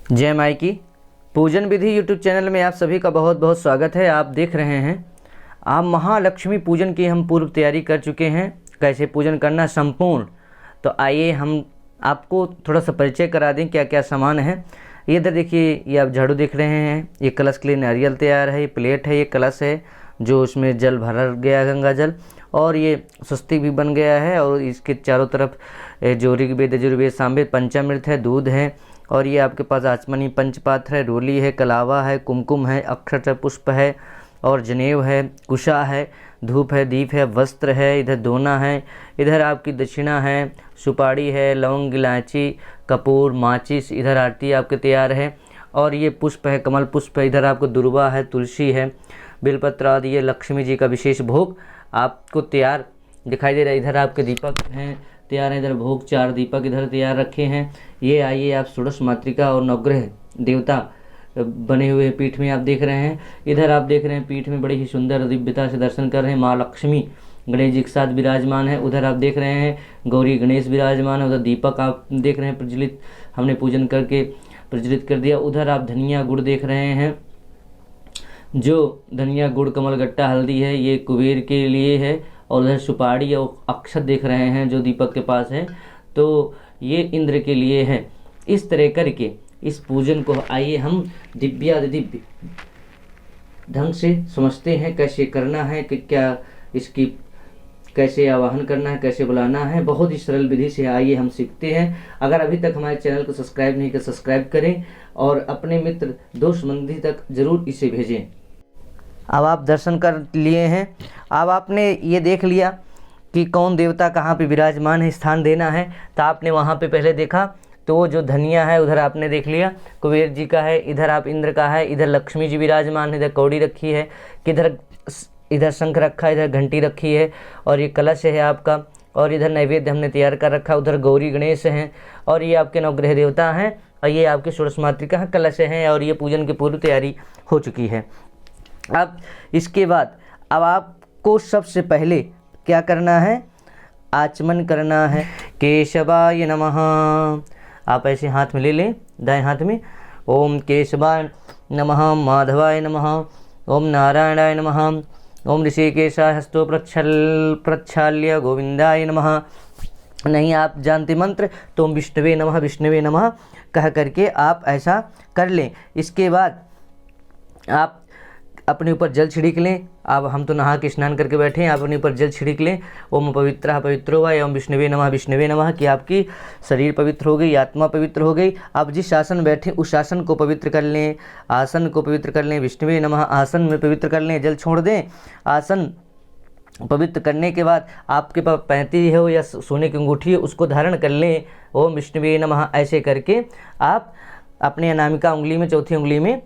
जय माई की। पूजन विधि यूट्यूब चैनल में आप सभी का बहुत बहुत स्वागत है। आप देख रहे हैं आप महालक्ष्मी पूजन की हम पूर्व तैयारी कर चुके हैं, कैसे पूजन करना संपूर्ण। तो आइए हम आपको थोड़ा सा परिचय करा दें क्या क्या सामान है। ये इधर देखिए, ये आप झाड़ू देख रहे हैं, ये कलश के लिए नारियल तैयार है, ये प्लेट है, ये कलश है जो उसमें जल भरा गया गंगा जल, और ये स्वस्तिक भी बन गया है। और इसके चारों तरफ जो ऋग्वेद यजुर्वेद सामवेद पंचामृत है, दूध है, और ये आपके पास आचमनी पंचपात्र है, रोली है, कलावा है, कुमकुम है, अक्षत पुष्प है, और जनेऊ है, कुशा है, धूप है, दीप है, वस्त्र है, इधर दोना है, इधर आपकी दक्षिणा है, सुपारी है, लौंग इलायची कपूर माचिस, इधर आरती आपके तैयार है, और ये पुष्प है, कमल पुष्प है, इधर आपको दुर्वा है, तुलसी है, बेलपत्र आदि, ये लक्ष्मी जी का विशेष भोग आपको तैयार दिखाई दे रहा है। इधर आपके दीपक हैं तैयार है, इधर भोग 4 दीपक इधर तैयार रखे हैं। ये आइए आप षोडश मातृका और नवग्रह देवता बने हुए पीठ में आप देख रहे हैं। इधर आप देख रहे हैं पीठ में बड़ी ही सुंदर दिव्यता से दर्शन कर रहे हैं। माँ लक्ष्मी गणेश जी के साथ विराजमान है। उधर आप देख रहे हैं गौरी गणेश विराजमान है। उधर दीपक आप देख रहे हैं प्रज्वलित, हमने पूजन करके प्रज्वलित कर दिया। उधर आप धनिया गुड़ देख रहे हैं, जो धनिया गुड़ कमल गट्टा हल्दी है ये कुबेर के लिए है। और उधर सुपारी और अक्षत देख रहे हैं जो दीपक के पास है, तो ये इंद्र के लिए है। इस तरह करके इस पूजन को आइए हम दिव्य ढंग से समझते हैं कैसे करना है, कि क्या इसकी कैसे आवाहन करना है, कैसे बुलाना है। बहुत ही सरल विधि से आइए हम सीखते हैं। अगर अभी तक हमारे चैनल को सब्सक्राइब नहीं किया सब्सक्राइब करें और अपने मित्र दोस्त संबंधी तक जरूर इसे भेजें। अब आप दर्शन कर लिए हैं, अब आपने ये देख लिया कि कौन देवता कहाँ पे विराजमान है, स्थान देना है। तो आपने वहाँ पे पहले देखा तो जो धनिया है उधर आपने देख लिया कुबेर जी का है, इधर आप इंद्र का है, इधर लक्ष्मी जी विराजमान है, इधर कौड़ी रखी है, किधर इधर शंख रखा है, इधर घंटी रखी है, और ये कलश है आपका, और इधर नैवेद्य हमने तैयार कर रखा। उधर गौरी गणेश हैं, और ये आपके नवग्रह देवता हैं, और ये आपके षोडश मातृका हैं, कलश हैं, और ये पूजन की पूर्व तैयारी हो चुकी है। अब इसके बाद अब आपको सबसे पहले क्या करना है, आचमन करना है। केशवाय नमः, आप ऐसे हाथ में ले लें, दाएं हाथ में। ओम केशवाय नमः, माधवाय नमः, ओम नारायणाय नमः, ओम ऋषिकेशाय हस्तो प्रक्षाल्य गोविंदाय नमः। नहीं आप जानते मंत्र तो ओम विष्णुवे नमः कह करके आप ऐसा कर लें। इसके बाद आप अपने ऊपर जल छिड़क लें। अब हम तो नहा के स्नान करके बैठे हैं, आप अपने ऊपर जल छिड़क लें। ओम पवित्रः पवित्रो वा ओम विष्णुवे नमः कि आपकी शरीर पवित्र हो गई, आत्मा पवित्र हो गई। आप जिस आसन बैठे उस आसन को पवित्र कर लें, आसन को पवित्र कर लें। विष्णुवे नमः आसन में पवित्र कर लें, जल छोड़ दें। आसन पवित्र करने के बाद आपके पास पैंती हो या सोने की अंगूठी है उसको धारण कर लें। ओम विष्णुवे नमः ऐसे करके आप अपने अनामिका उंगली में, चौथी उंगली में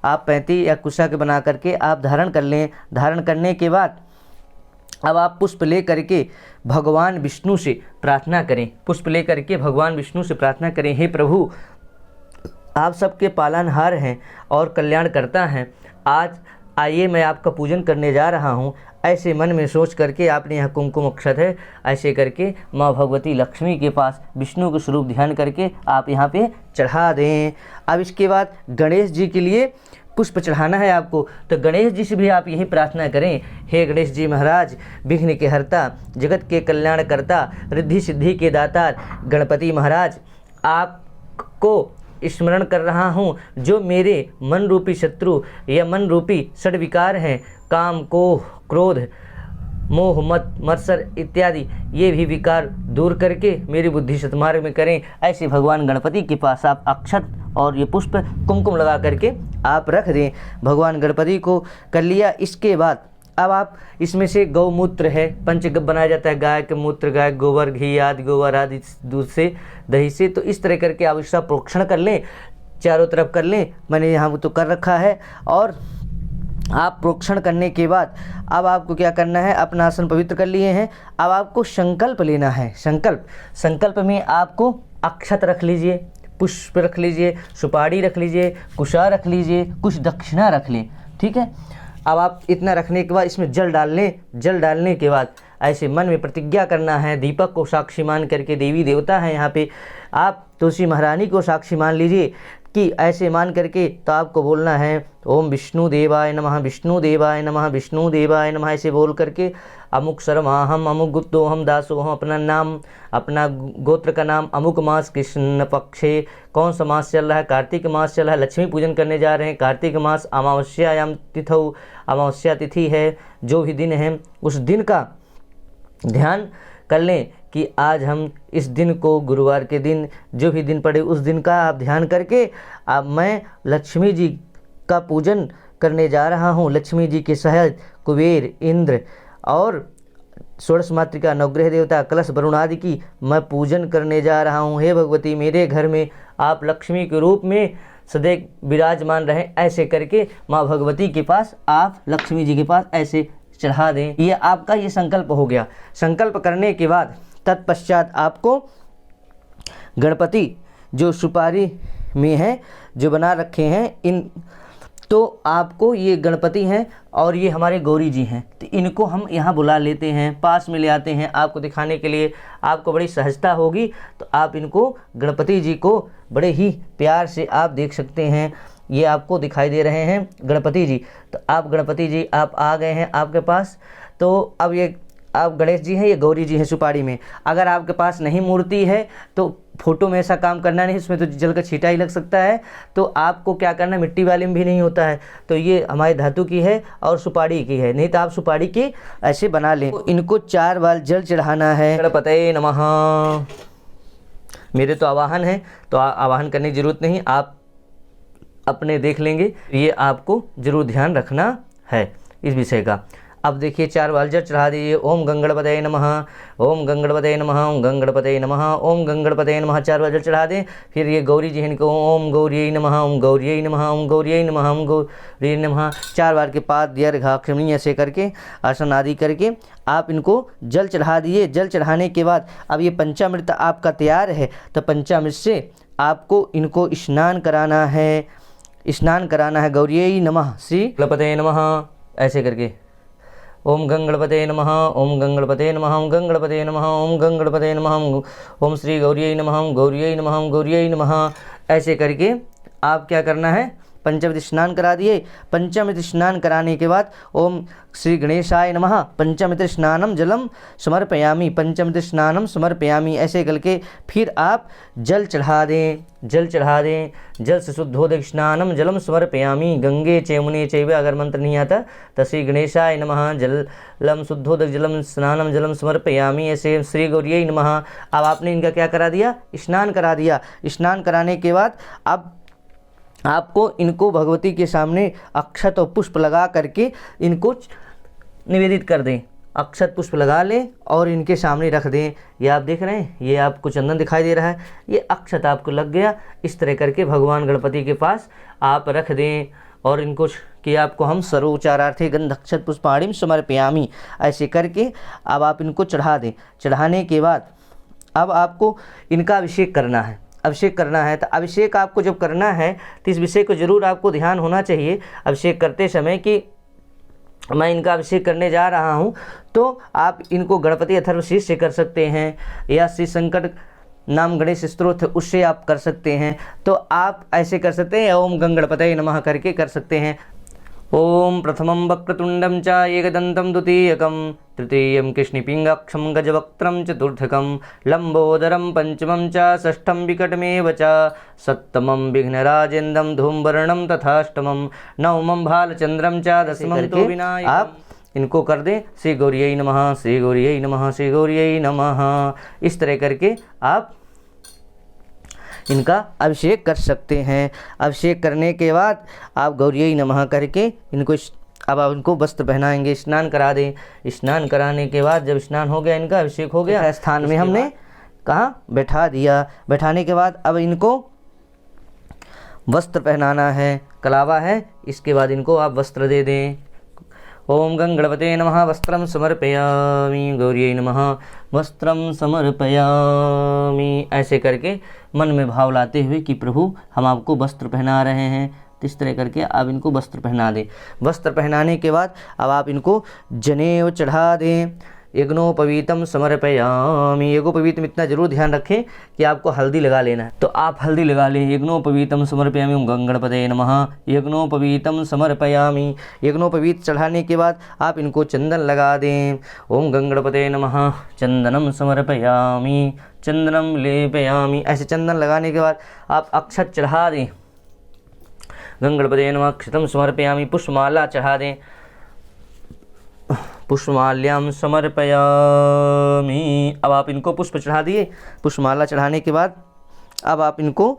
आप पैंती या कुशा के बना करके आप धारण कर लें। धारण करने के बाद अब आप पुष्प ले करके भगवान विष्णु से प्रार्थना करें। पुष्प ले करके भगवान विष्णु से प्रार्थना करें, हे प्रभु आप सबके पालनहार हैं और कल्याण करता हैं। आज आइए मैं आपका पूजन करने जा रहा हूँ। ऐसे मन में सोच करके आपने यहाँ कुमकुम अक्षत है, ऐसे करके माँ भगवती लक्ष्मी के पास विष्णु का स्वरूप ध्यान करके आप यहाँ पे चढ़ा दें। अब इसके बाद गणेश जी के लिए पुष्प चढ़ाना है आपको, तो गणेश जी से भी आप यही प्रार्थना करें, हे गणेश जी महाराज विघ्न के हरता, जगत के कल्याण करता, रिद्धि सिद्धि के दातार गणपति महाराज, आपको स्मरण कर रहा हूँ। जो मेरे मन रूपी शत्रु या मन रूपी षड विकार हैं, काम कोह क्रोध मोह मत मत्सर इत्यादि, ये भी विकार दूर करके मेरी बुद्धि सतमार्ग में करें। ऐसे भगवान गणपति के पास आप अक्षत और ये पुष्प कुमकुम लगा करके आप रख दें। भगवान गणपति को कर लिया। इसके बाद अब आप इसमें से गौमूत्र है, पंचगव्य बनाया जाता है, गाय के मूत्र, गाय गोबर, घी आदि, गोबर आदि दूध से, दही से, तो इस तरह करके आप इसका प्रोक्षण कर लें, चारों तरफ कर लें। मैंने यहाँ तो कर रखा है। और आप प्रोक्षण करने के बाद अब आपको क्या करना है, अपना आसन पवित्र कर लिए हैं। अब आपको संकल्प लेना है। संकल्प में आपको अक्षत रख लीजिए, पुष्प रख लीजिए, सुपारी रख लीजिए, कुशा रख लीजिए, कुछ दक्षिणा रख लें, ठीक है। अब आप इतना रखने के बाद इसमें जल डाल लें। जल डालने के बाद ऐसे मन में प्रतिज्ञा करना है। दीपक को साक्षी मान करके, देवी देवता है यहाँ पे, आप तुलसी महारानी को साक्षी मान लीजिए कि ऐसे मान करके तो आपको बोलना है ओम विष्णु देवाय नमः, विष्णु देवाय नमः, विष्णु देवाय नमः, ऐसे बोल करके अमुक शर्माहम, अमुक गुप्तोहम दासोहम, अपना नाम, अपना गोत्र का नाम, अमुक मास कृष्ण पक्षे, कौन सा मास चल रहा है, कार्तिक मास चल रहा है, लक्ष्मी पूजन करने जा रहे हैं, कार्तिक मास, अमावस्यायाम तिथौ, अमावस्या तिथि है, जो भी दिन है उस दिन का ध्यान कर लें कि आज हम इस दिन को, गुरुवार के दिन जो भी दिन पड़े उस दिन का आप ध्यान करके अब मैं लक्ष्मी जी का पूजन करने जा रहा हूँ। लक्ष्मी जी के सहित कुबेर, इंद्र और षोडश मातृका, नवग्रह देवता, कलश, वरुण आदि की मैं पूजन करने जा रहा हूँ। हे भगवती, मेरे घर में आप लक्ष्मी के रूप में सदैव विराजमान रहें। ऐसे करके माँ भगवती के पास, आप लक्ष्मी जी के पास ऐसे चढ़ा दें। ये आपका ये संकल्प हो गया। संकल्प करने के बाद तत्पश्चात आपको गणपति जो सुपारी में है, जो बना रखे हैं, इन तो आपको ये गणपति हैं और ये हमारे गौरी जी हैं, तो इनको हम यहाँ बुला लेते हैं, पास में ले आते हैं आपको दिखाने के लिए। आपको बड़ी सहजता होगी तो आप इनको, गणपति जी को बड़े ही प्यार से आप देख सकते हैं। ये आपको दिखाई दे रहे हैं गणपति जी। तो आप गणपति जी आप आ गए हैं आपके पास। तो अब ये आप गणेश जी हैं, ये गौरी जी हैं सुपारी में। अगर आपके पास नहीं मूर्ति है तो फोटो में ऐसा काम करना नहीं, उसमें तो जल का छींटा ही लग सकता है। तो आपको क्या करना, मिट्टी वाले में भी नहीं होता है, तो ये हमारे धातु की है और सुपारी की है, नहीं तो आप सुपारी की ऐसे बना लें। तो इनको 4 बार जल चढ़ाना है। गणपतये नमः। मेरे तो आवाहन है, तो आवाहन करने की जरूरत नहीं, आप अपने देख लेंगे। ये आपको जरूर ध्यान रखना है इस विषय का। अब देखिए 4 बार जल चढ़ा दीजिए। ओम गंगणपतये नमः, ओम गंगणपतये नमः, ओम गंगणपतये नमः, ओम गंगणपतये नमः, 4 बार जल चढ़ा दें। फिर ये गौरी जी हैं, इनको ओम गौरियै नमः, ओम गौरियै नमः, ओम गौरियै नमः, ओम गौरियै नमः, 4 बार के पाद दीर्घाक्षरी ऐसे करके आसन आदि करके आप इनको जल चढ़ा दिए। जल चढ़ाने के बाद अब ये पंचामृत आपका तैयार है, तो पंचामृत से आपको इनको स्नान कराना है। स्नान कराना है। गौरियै नमः, श्री गणपतये नमः, ऐसे करके ओम गंगणपतये नमः, ओम गंगणपतये नमः, ओम गंगणपतये नमः, ओम गंगणपतये नमः, ओम श्री गौरियै नमः, ओम गौरियै नमः, ओम गौरियै नमः, ऐसे करके आप क्या करना है, पंचामृत स्नान करा दिए। पंचामृत स्नान कराने के बाद ओम श्री गणेशाय नमः, पंचामृत स्नानम जलम समर्पयामि, पंचामृत स्नानम समर्पयामि, ऐसे करके फिर आप जल चढ़ा दें। जल चढ़ा दें। जल से शुद्धोदक स्नानम जलम समर्पयामि, गंगे चैमुने चैव, अगर मंत्र नहीं आता तो श्री गणेशाय नमः, जलम शुद्धोदक जलम स्नानम जलम समर्पयामि, ऐसे श्री गौरियै नमः। अब आपने इनका क्या करा दिया, स्नान करा दिया। स्नान कराने के बाद अब आपको इनको भगवती के सामने अक्षत और पुष्प लगा करके इनको निवेदित कर दें। अक्षत पुष्प लगा लें और इनके सामने रख दें। ये आप देख रहे हैं, ये आपको चंदन दिखाई दे रहा है, ये अक्षत आपको लग गया। इस तरह करके भगवान गणपति के पास आप रख दें और इनको कि आपको हम सर्वोच्चारार्थे गंध अक्षत पुष्पाणिम समर्पयामि, ऐसे करके अब आप इनको चढ़ा दें। चढ़ाने के बाद अब आपको इनका अभिषेक करना है। अभिषेक करना है तो अभिषेक आपको जब करना है तो इस विषय को जरूर आपको ध्यान होना चाहिए अभिषेक करते समय कि मैं इनका अभिषेक करने जा रहा हूं। तो आप इनको गणपति अथर्वशीर्ष से कर सकते हैं या श्री संकट नाम गणेश स्तोत्र उससे आप कर सकते हैं। तो आप ऐसे कर सकते हैं, ओम गंगणपतये नमः करके कर सकते हैं। ओम प्रथमं वक्रतुंडं च एकदन्तं द्वितीयकं तृतीयं कृष्णपिङ्गाक्षं गजवक्त्रं चतुर्थकं लंबोदरं पंचमं च षष्ठं विकटमेव च सप्तमं विघ्नराजेन्द्रं धूमवर्णं तथाष्टमं नवमं भालचंद्रं च दशमं तो विनायकम्। आप इनको कर दें, श्री गौरियै नमः, श्री गौरियै नमः, श्री गौरियै नमः। इस तरह करके आप इनका अभिषेक कर सकते हैं। अभिषेक करने के बाद आप गौरियै नमः करके इनको अब आप इनको वस्त्र पहनाएंगे, स्नान करा दें। स्नान कराने के बाद जब स्नान हो गया, इनका अभिषेक हो गया, स्थान में हमने कहाँ बैठा दिया। बैठाने के बाद अब इनको वस्त्र पहनाना है, कलावा है। इसके बाद इनको आप वस्त्र दे दें। ओम गंगणपतये नमः, वस्त्रं समर्पयामि, गौरियै नमः, वस्त्रं समर्पयामि, ऐसे करके मन में भाव लाते हुए कि प्रभु हम आपको वस्त्र पहना रहे हैं। तो इस तरह करके आप इनको वस्त्र पहना दें। वस्त्र पहनाने के बाद अब आप इनको जनेऊ चढ़ा दें। यज्ञोपवीतम समर्पयामि। यज्ञोपवीतम इतना जरूर ध्यान रखें कि आपको हल्दी लगा लेना है, तो आप हल्दी लगा लें। यज्ञोपवीतम समर्पयामि ओम गंगणपतये नमः। यज्ञोपवीतम समर्पयामि। यज्ञोपवीत चढ़ाने के बाद आप इनको चंदन लगा दें। ओम गंगणपतये नमः। चंदनम समर्पयामि, चंदनम लेपयामि। ऐसे चंदन लगाने के बाद आप अक्षत चढ़ा दें। गंगणपतये नमः। अक्षतम समर्पयामि। पुष्पमाला चढ़ा दें। पुष्पमाल्याम समर्पयामि। अब आप इनको पुष्प चढ़ा दिए। पुष्पमाला चढ़ाने के बाद अब आप इनको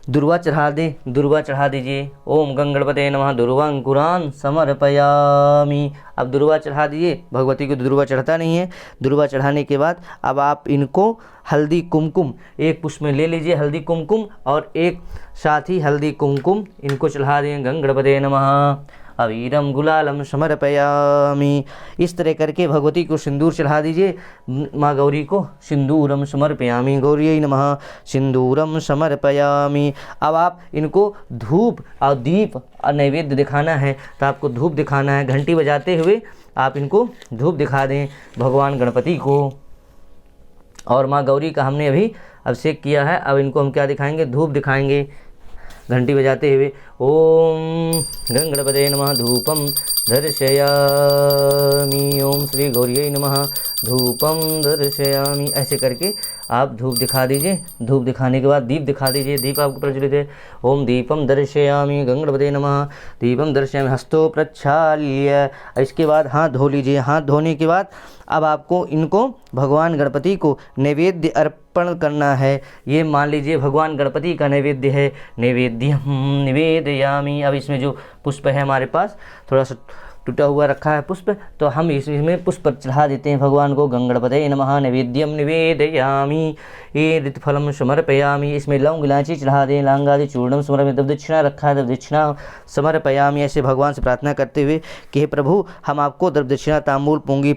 दुर्वा चढ़ा दें। दुर्वा चढ़ा दीजिए। ओम गंगणपतये नमः। दुर्वांकुरान समर्पयामि। अब दुर्वा चढ़ा दिए। भगवती को दुर्वा चढ़ता नहीं है। दुर्वा चढ़ाने के बाद अब आप इनको हल्दी कुमकुम एक पुष्प में ले लीजिए। हल्दी कुमकुम और एक साथ ही हल्दी कुमकुम इनको चढ़ा दें। गंगणपतये नमः। अवीरम गुलालम समर्पयामि। इस तरह करके भगवती को सिंदूर चढ़ा दीजिए। माँ गौरी को सिंदूरम समर्पयामि। गौरी नमः। सिंदूरम समर्पयामि। अब आप इनको धूप और दीप और नैवेद्य दिखाना है, तो आपको धूप दिखाना है। घंटी बजाते हुए आप इनको धूप दिखा दें भगवान गणपति को। और माँ गौरी का हमने अभी अभिषेक किया है, अब इनको हम क्या दिखाएंगे? धूप दिखाएंगे घंटी बजाते हुए। ओम गंगणपतये नमः। धूपम दर्शयामि। ओम श्री गौरी नमः। धूपम दर्शयामि। ऐसे करके आप धूप दिखा दीजिए। धूप दिखाने के बाद दीप दिखा दीजिए। दीप आपको प्रज्वलित है। ओम दीपम दर्शयामि। गंगणपतये नमः। दीपम दर्शयामि। हस्तो प्रक्षाल्य। इसके बाद हाथ धो लीजिए। हाथ धोने के बाद अब आपको इनको भगवान गणपति को नैवेद्य अर्पण करना है। ये मान लीजिए भगवान गणपति का नैवेद्य है। नैवेद्यम निवेदयामि। अब इसमें जो पुष्प है हमारे पास थोड़ा सा टूटा हुआ रखा है पुष्प, तो हम इसमें पुष्प चढ़ा देते हैं भगवान को। गंगणपतये नमः। नैवेद्यम निवेदयामि। ये ऋतफलम समर्पयामि। इसमें लौंग इलायची चढ़ा दें। लांगादि चूर्णम समर्पयामि। दब दक्षिणा रखा है, दब दक्षिणा समर्पयामि। ऐसे भगवान से प्रार्थना करते हुए कि हे प्रभु, हम आपको दब दक्षिणा तांबूल पूंगी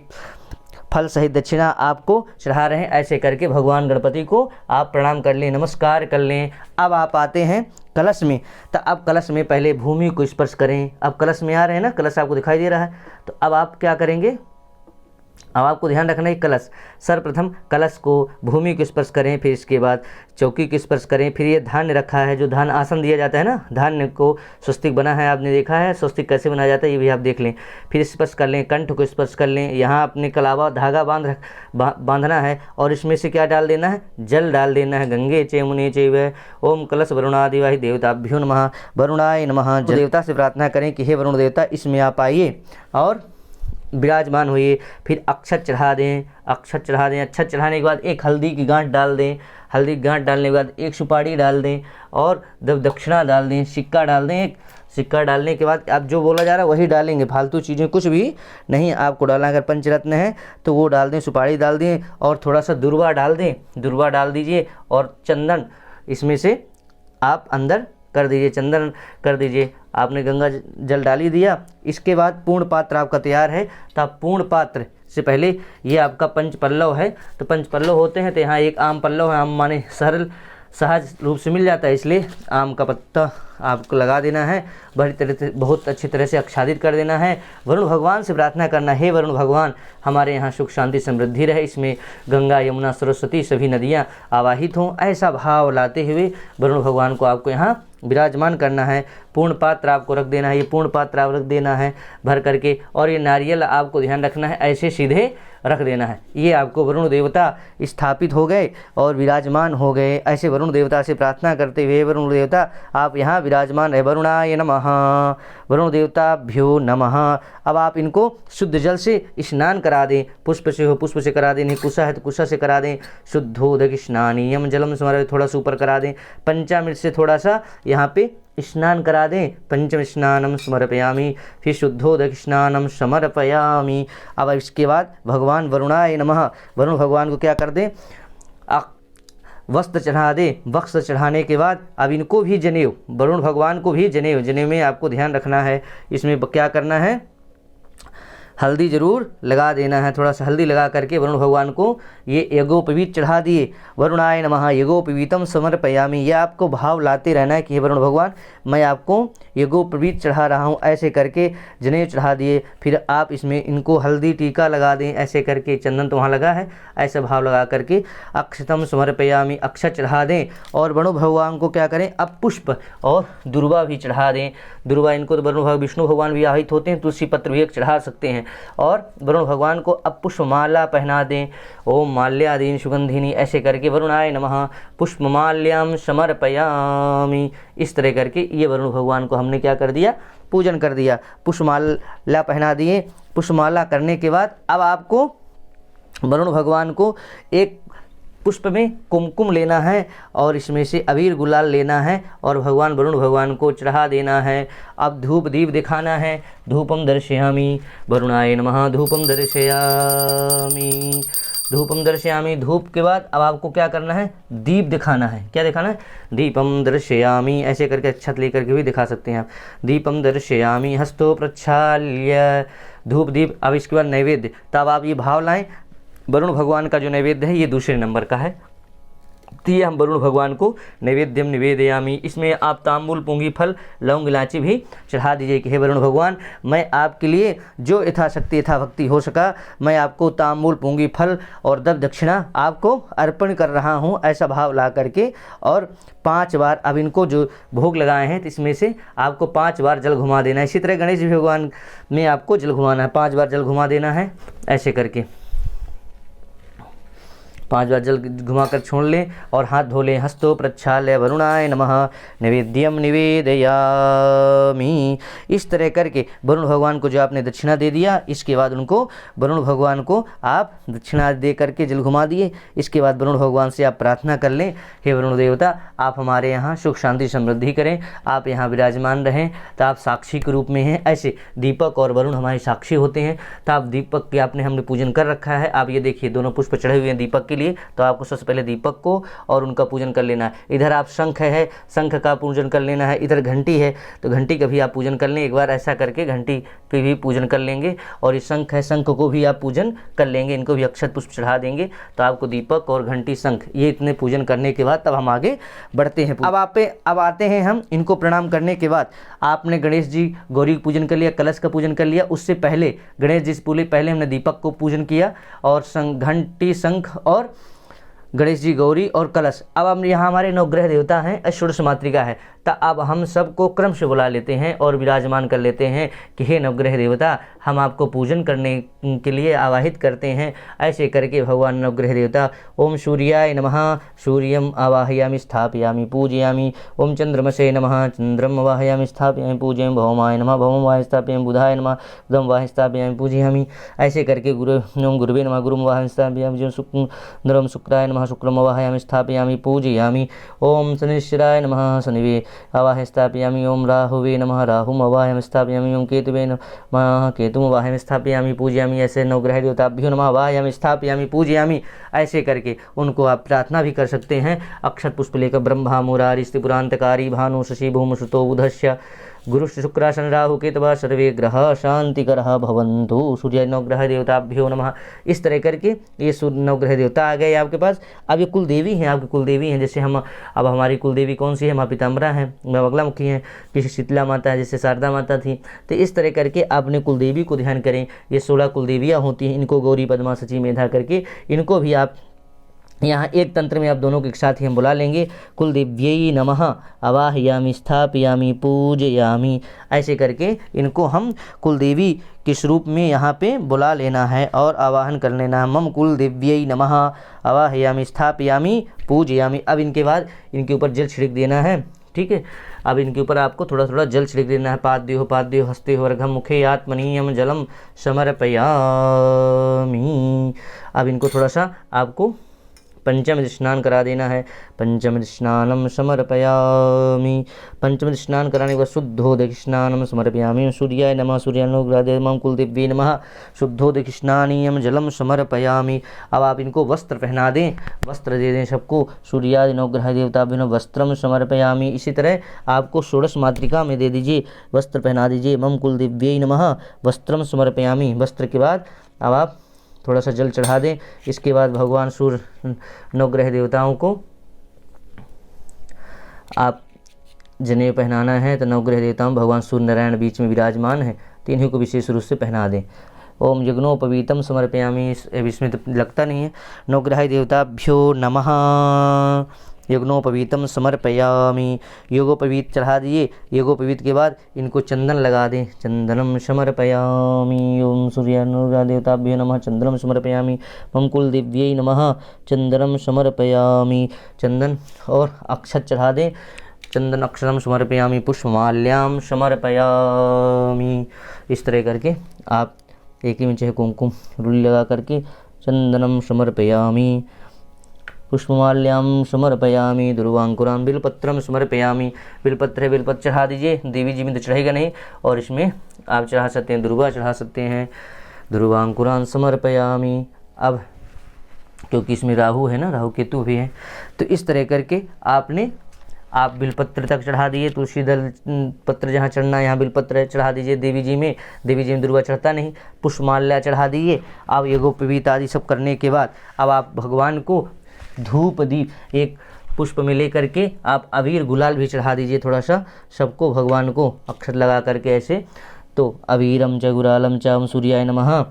फल सहित दक्षिणा आपको चढ़ा रहे हैं। ऐसे करके भगवान गणपति को आप प्रणाम कर लें, नमस्कार कर लें। अब आप आते हैं कलश में, तो अब कलश में पहले भूमि को स्पर्श करें। अब कलश में आ रहे हैं ना, कलश आपको दिखाई दे रहा है, तो अब आप क्या करेंगे? अब आपको ध्यान रखना है कलश, सर्वप्रथम कलश को भूमि को स्पर्श करें, फिर इसके बाद चौकी को स्पर्श करें, फिर ये धान्य रखा है, जो धान आसन दिया जाता है ना, धान्य को स्वस्तिक बना है, आपने देखा है स्वस्तिक कैसे बनाया जाता है, ये भी आप देख लें। फिर स्पर्श कर लें, कंठ को स्पर्श कर लें। यहाँ अपने कलावा धागा बांधना है और इसमें से क्या डाल देना है? जल डाल देना है। गंगे चेमुने चैव ओम कलश वरुणादिवाहि देवताभ्यो नमः। वरुणाय नमः। देवता से प्रार्थना करें कि हे वरुण देवता, इसमें आप आइए और विराजमान हुए। फिर अक्षत चढ़ा दें। अक्षत चढ़ा दें। अक्षत चढ़ाने के बाद एक हल्दी की गांठ डाल दें। हल्दी की गांठ डालने के बाद एक सुपारी डाल दें और दक्षिणा डाल दें, सिक्का डाल दें। एक सिक्का डालने के बाद आप जो बोला जा रहा है वही डालेंगे, फालतू चीज़ें कुछ भी नहीं आपको डालना। अगर पंचरत्न है तो वो डाल दें, सुपारी डाल दें और थोड़ा सा दुर्वा डाल दें। दुर्वा डाल दीजिए और चंदन इसमें से आप अंदर कर दीजिए, चंदन कर दीजिए। आपने गंगा जल डाल ही दिया। इसके बाद पूर्ण पात्र आपका तैयार है। तो आप पूर्ण पात्र से पहले ये आपका पंच पल्लव है, तो पंच पल्लव होते हैं, तो यहाँ एक आम पल्लव है। आम माने सरल सहज रूप से मिल जाता है, इसलिए आम का पत्ता आपको लगा देना है। बड़ी तरह से बहुत अच्छी तरह से आच्छादित कर देना है। वरुण भगवान से प्रार्थना करना है, वरुण भगवान हमारे यहाँ सुख शांति समृद्धि रहे, इसमें गंगा यमुना सरस्वती सभी नदियाँ आवाहित हों, ऐसा भाव लाते हुए वरुण भगवान को आपको यहाँ विराजमान करना है। पूर्ण पात्र आपको रख देना है, ये पूर्ण पात्र आप रख देना है भर करके। और ये नारियल आपको ध्यान रखना है ऐसे सीधे रख देना है। ये आपको वरुण देवता स्थापित हो गए और विराजमान हो गए। ऐसे वरुण देवता से प्रार्थना करते हुए वरुण देवता आप यहाँ विराजमान रहे। वरुणाय नमः। वरुण देवताभ्यो नमः। अब आप इनको शुद्ध जल से स्नान करा दें। पुष्प से हो पुष्प से करा दें, नहीं कुशा है तो कुशा से करा दें। शुद्धोदक स्नानीयम जलम समर्पयामि, थोड़ा सा ऊपर करा दें। पंचामृत से थोड़ा सा यहाँ पे स्नान करा दें। पंचम स्नानम समर्पयामि, फिर शुद्धोदक स्नानम समर्पयामि। अब इसके बाद भगवान वरुणाय नमः, वरुण भगवान को क्या कर दें? वस्त्र चढ़ा दें। वस्त्र चढ़ाने के बाद अब इनको भी जनेऊ, वरुण भगवान को भी जनेऊ, जनेऊ में आपको ध्यान रखना है। इसमें क्या करना है? हल्दी जरूर लगा देना है, थोड़ा सा हल्दी लगा करके वरुण भगवान को ये यज्ञोपवीत चढ़ा दिए। वरुणाय नमः यज्ञोपवीतम समर्पयामि, ये आपको भाव लाते रहना है कि हे वरुण भगवान मैं आपको यज्ञोपवीत चढ़ा रहा हूँ, ऐसे करके जनेऊ चढ़ा दिए। फिर आप इसमें इनको हल्दी टीका लगा दें, ऐसे करके चंदन तो वहाँ लगा है, ऐसा भाव लगा करके अक्षतम समर्पयामि अक्षत चढ़ा दें। और वरुण भगवान को क्या करें, अब पुष्प और दुर्वा भी चढ़ा दें। दुर्वा इनको तो वरुण विष्णु भगवान भी आहित होते हैं, तुलसी पत्र भी एक चढ़ा सकते हैं। और वरुण भगवान को अब पुष्पमाला पहना दें, ओम माल्यादीन सुगंधिनी, ऐसे करके वरुणाय नमः पुष्पमाल्याम समर्पयामि, इस तरह करके ये वरुण भगवान को हमने क्या कर दिया, पूजन कर दिया। पुष्पमाला पहना दिए। पुष्पमाला करने के बाद अब आपको वरुण भगवान को एक पुष्प में कुमकुम लेना है और इसमें से अबीर गुलाल लेना है और भगवान वरुण भगवान को चढ़ा देना है। अब धूप दीप दिखाना है। धूपम दर्शयामि वरुणाय नमः धूपम दर्शयामि, धूपम दर्शयामि। धूप के बाद अब आपको क्या करना है, दीप दिखाना है। क्या दिखाना है, दीपम दर्शयामि, ऐसे करके अक्षत लेकर के भी दिखा सकते हैं आप। दीपम दर्शयामि हस्तो प्रक्षाल्य, धूप दीप। अब इसके बाद नैवेद्य, तब आप ये भाव लाएं। वरुण भगवान का जो नैवेद्य है ये दूसरे नंबर का है, तो ये हम वरुण भगवान को नैवेद्यम निवेदयामी, इसमें आप तांबूल पूंगी फल लौंग इलायची भी चढ़ा दीजिए कि हे वरुण भगवान मैं आपके लिए जो यथाशक्ति यथाभक्ति हो सका मैं आपको तांबूल पूंगी फल और दब दक्षिणा आपको अर्पण कर रहा हूँ, ऐसा भाव ला करके। और 5 बार अब इनको जो भोग लगाए हैं तो इसमें से आपको 5 बार जल घुमा देना है। इसी तरह गणेश भगवान में आपको जल घुमाना है, 5 बार जल घुमा देना है, ऐसे करके 5 बार जल घुमाकर छोड़ लें और हाथ धो लें। हस्तो प्रक्षाल्य वरुणाय नमः नैवेद्यम निवेदयामि, इस तरह करके वरुण भगवान को जो आपने दक्षिणा दे दिया, इसके बाद उनको वरुण भगवान को आप दक्षिणा दे करके जल घुमा दिए। इसके बाद वरुण भगवान से आप प्रार्थना कर लें, हे वरुण देवता आप हमारे यहाँ सुख शांति समृद्धि करें, आप यहाँ विराजमान रहें, तो आप साक्षी के रूप में हैं। ऐसे दीपक और वरुण हमारे साक्षी होते हैं, तो आप दीपक के आपने हमने पूजन कर रखा है। आप ये देखिए दोनों पुष्प चढ़े हुए हैं दीपक के लिए, तो आपको सबसे पहले दीपक को और उनका पूजन कर लेना है। इधर आप शंख है, शंख का पूजन कर लेना है। इधर घंटी है तो घंटी का भी आप पूजन कर लें। एक बार ऐसा करके घंटी पे भी पूजन कर लेंगे। और ये शंख है, शंख को भी आप पूजन कर लेंगे, इनको भी अक्षत पुष्प चढ़ा देंगे। तो आपको दीपक और घंटी शंख ये इतने पूजन करने के बाद तब हम आगे बढ़ते हैं। अब आते हैं हम इनको प्रणाम करने के बाद आपने गणेश जी गौरी का पूजन कर लिया, कलश का पूजन कर लिया। उससे पहले गणेश जी से पहले हमने दीपक को पूजन किया और घंटी शंख और गणेश जी गौरी और कलश। अब हम यहाँ हमारे नवग्रह देवता हैं, षोडश मातृका है, तो अब हम सबको क्रम से बुला लेते हैं और विराजमान कर लेते हैं कि हे नवग्रह देवता हम आपको पूजन करने के लिए आवाहित करते हैं। ऐसे करके भगवान नवग्रह देवता ओम सूर्याय नमः सूर्यम आवाहयामि स्थापयामि पूजयामि, ओम चंद्रमसे नमः चंद्रम आवाहयामि स्थापयामि पूजयामि, भौमाय नमः भौम वाह स्थापयामि, बुधाय नमः बुधम वाह स्थापयामि पूजयामि। ऐसे करके ओम गुरुवे नमः गुरुम वाह स्थापयामि, शुक्रम शुक्राय नमः शुक्रम आवाहयामि स्थापयामि पूजयामि, ओम शनिश्चराय नमः शनिवे आवाहयामि स्थापयामि, ओम राहुवे नमः राहुम आवाहयामि स्थापयामि, ओम केतुवे नमः केतुम आवाहयामि स्थापयामि पूजयामि। ऐसे नवग्रह देवताभ्यो नमः आवाहयामि स्थापयामि पूजयामि। ऐसे करके उनको आप प्रार्थना भी कर सकते हैं। अक्षत पुष्प लेकर ब्रह्मा मुरारी स्त्रिपुरांतकारी भानु शशि भूम सुतो बुधस्य गुरु शुक्र शनि राहु केतवः सर्वे ग्रह शांतिकरः भवन्तु। सूर्य नवग्रह देवताभ्यो नमः। इस तरह करके ये नवग्रह देवता आ गए आपके पास। अब ये कुल देवी हैं, आपकी कुल देवी हैं। जैसे हम अब हमारी कुल देवी कौन सी है, माँ पीताम्बरा है, माँ बगलामुखी हैं, किसी शीतला माता है, जैसे शारदा माता थी। तो इस तरह करके आपने कुल देवी को ध्यान करें। ये 16 कुल देवियाँ होती हैं, इनको गौरी पद्मा सची मेधा करके इनको भी आप यहाँ एक तंत्र में आप दोनों के साथ ही हम बुला लेंगे। कुलदेव्यै नमः आवाहयामि स्थापयामि पूजयामि। ऐसे करके इनको हम कुलदेवी के स्वरूप में यहाँ पे बुला लेना है और आवाहन कर लेना है। मम कुलदेव्यै नमः आवाहयामि स्थापयामि पूजयामि। अब इनके बाद इनके ऊपर जल छिड़क देना है, ठीक है। अब इनके ऊपर आपको थोड़ा थोड़ा जल छिड़क देना है। पाद्यो हस्ते अर्घम मुखे आत्मनीयम जलम समर्पयामि। अब इनको थोड़ा सा आपको पंचम स्नान करा देना है। पंचम स्नानम समर्पयामि। पंचम स्नान कराने के बाद शुद्धोदक स्नानम समर्पयामि। सूर्याय नमः सूर्यानुग्रहाय मम कुलदेव्यै नमः। शुद्धोदक स्नानीयम जलम समर्पयामि। अब आप इनको वस्त्र पहना दें, वस्त्र दे दें सबको। सूर्यादि नवग्रह देवताभ्यो वस्त्रम समर्पयामि। इसी तरह आपको षोडश मातृका में दे दीजिए, वस्त्र पहना दीजिए। मम कुलदेव्यै नमः वस्त्रम समर्पयामि। वस्त्र के बाद अब आप थोड़ा सा जल चढ़ा दें। इसके बाद भगवान सूर्य नवग्रह देवताओं को आप जनेऊ पहनाना है। तो नवग्रह देवताओं भगवान सूर्य नारायण बीच में विराजमान है, तो इन्हीं को विशेष रूप से पहना दें। ओम यज्ञोपवीतम समर्पयामि। इसमें तो लगता नहीं है। नवग्रह देवताभ्यो नमः। यज्ञोपवीतम समर्पयामि। योगोपवीत चढ़ा दिए। योगोपवीत के बाद इनको चंदन लगा दें। चंदनम समर्पयामि। ओम सूर्यानुग्रह देवताभ्यो नमः। चंदनम समर्पयामि। मम कुलदेव्यै नमः। चंदनम समर्पयामि। चंदन और अक्षत चढ़ा दें। चंदन अक्षरम समर्पयामि। पुष्पमाल्याम समर्पयामि। इस तरह करके आप एक ही में चाहे कुमकुम रुली लगा करके चंदनम समर्पयामि। पुष्पमाल्याम समर्पयामि। दुर्वांकुराम बिलपत्रम समर्पयामि। बिलपत्र है, बिलपत्र चढ़ा दीजिए। देवी जी में तो चढ़ेगा नहीं, और इसमें आप चढ़ा सकते हैं, दुर्वा चढ़ा सकते हैं। दुर्वांकुरान समर्पयामि। अब क्योंकि इसमें राहु है ना, राहु केतु भी है, तो इस तरह करके आप बिलपत्र तक चढ़ा दिए। तुलसी दल पत्र जहाँ चढ़ना है यहाँ बिलपत्र चढ़ा दीजिए देवी जी में। देवी जी में दुर्वा चढ़ता नहीं। पुष्पमाल्या चढ़ा दिए। अब यज्ञोपवीत आदि सब करने के बाद अब आप भगवान को धूप दीप एक पुष्प में लेकर के आप अबीर गुलाल भी चढ़ा दीजिए थोड़ा सा सबको, भगवान को अक्षर लगा करके ऐसे। तो अबीरम च गुलालम च ओम सूर्याय नमः